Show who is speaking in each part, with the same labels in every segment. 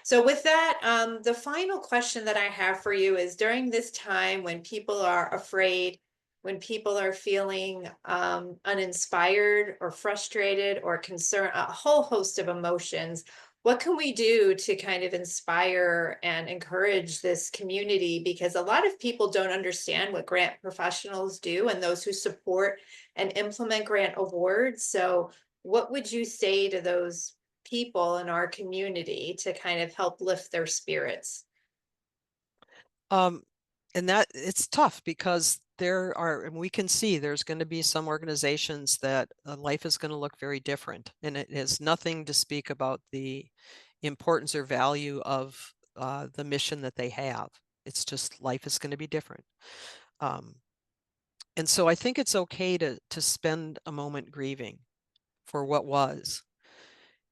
Speaker 1: So with that, the final question that I have for you is during this time when people are afraid, when people are feeling uninspired or frustrated or concerned, a whole host of emotions, what can we do to kind of inspire and encourage this community? Because a lot of people don't understand what grant professionals do and those who support and implement grant awards. So what would you say to those people in our community to kind of help lift their spirits?
Speaker 2: Um, and that it's tough because there are, and we can see there's going to be some organizations that life is going to look very different, and it has nothing to speak about the importance or value of the mission that they have. It's just life is going to be different. Um, and so I think it's okay to spend a moment grieving for what was.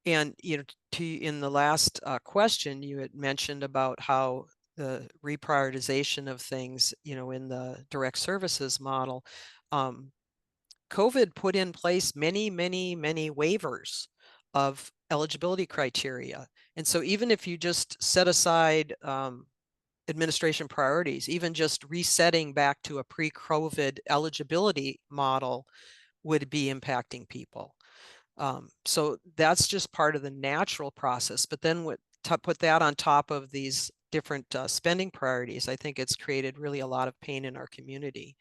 Speaker 2: And in the last question, you had mentioned about how the reprioritization of things, in the direct services model, um, COVID put in place many, many, many waivers of eligibility criteria. And so even if you just set aside administration priorities, even just resetting back to a pre-COVID eligibility model would be impacting people. So that's just part of the natural process. But then to put that on top of these different spending priorities, I think it's created really a lot of pain in our community.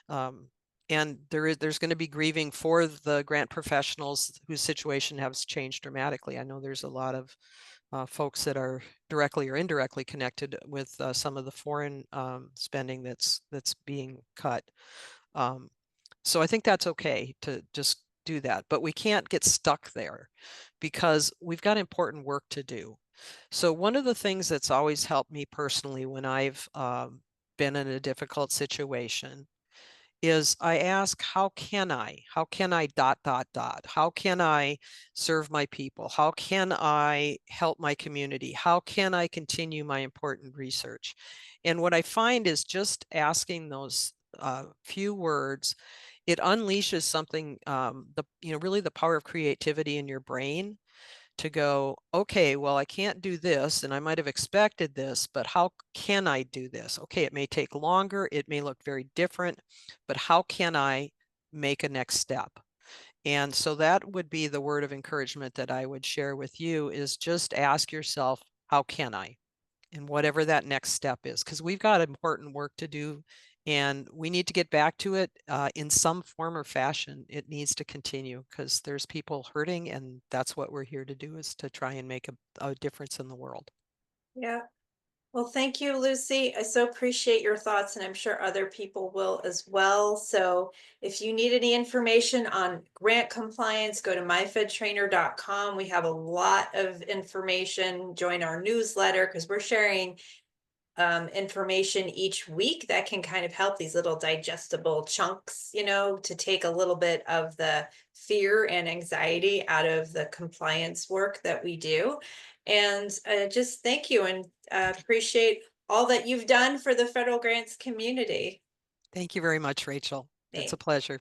Speaker 2: And there's going to be grieving for the grant professionals whose situation has changed dramatically. I know there's a lot of folks that are directly or indirectly connected with some of the foreign spending that's being cut. Um, so I think that's okay to just do that, but we can't get stuck there because we've got important work to do. So one of the things that's always helped me personally when I've been in a difficult situation is I ask, how can I dot, dot, dot, how can I serve my people? How can I help my community? How can I continue my important research? And what I find is just asking those few words, it unleashes something, really the power of creativity in your brain to go, okay, well, I can't do this, and I might have expected this, but how can I do this? Okay, it may take longer, it may look very different, but how can I make a next step? And so that would be the word of encouragement that I would share with you is just ask yourself, how can I? And whatever that next step is, because we've got important work to do and we need to get back to it in some form or fashion. It needs to continue because there's people hurting, and that's what we're here to do, is to try and make a difference in the world.
Speaker 1: Yeah. Well, thank you, Lucy. I so appreciate your thoughts, and I'm sure other people will as well. So, if you need any information on grant compliance, go to myfedtrainer.com. We have a lot of information. Join our newsletter because we're sharing information each week that can kind of help, these little digestible chunks, to take a little bit of the fear and anxiety out of the compliance work that we do. And just thank you and appreciate all that you've done for the federal grants community.
Speaker 2: Thank you very much, Rachel. It's a
Speaker 1: Thanks.
Speaker 2: pleasure.